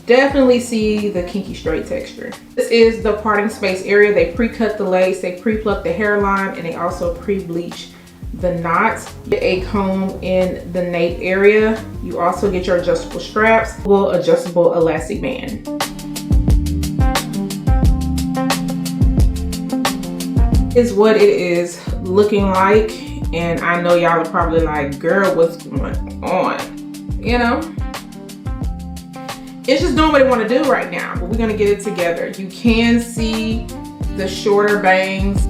definitely see the kinky straight texture. This is the parting space area. They pre-cut the lace, they pre-pluck the hairline, and they also pre-bleach the knots. Get a comb in the nape area. You also get your adjustable straps, adjustable elastic band. Is what it is looking like, and I know y'all are probably like, girl, what's going on? You know, it's just doing what it want to do right now, but we're gonna get it together. You can see the shorter bangs.